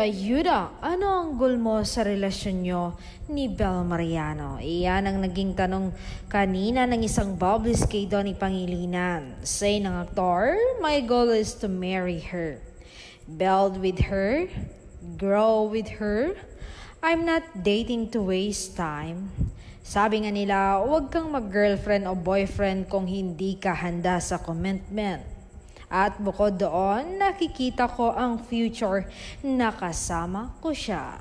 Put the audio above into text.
Yuda, ano ang goal mo sa relasyon nyo ni Bel Mariano? Iyan ang naging tanong kanina ng isang bubbles kay Donnie Pangilinan. Say ng aktor, my goal is to marry her. Build with her, grow with her. I'm not dating to waste time. Sabi nga nila, huwag kang mag-girlfriend o boyfriend kung hindi ka handa sa commitment. At bukod doon, nakikita ko ang future na kasama ko siya.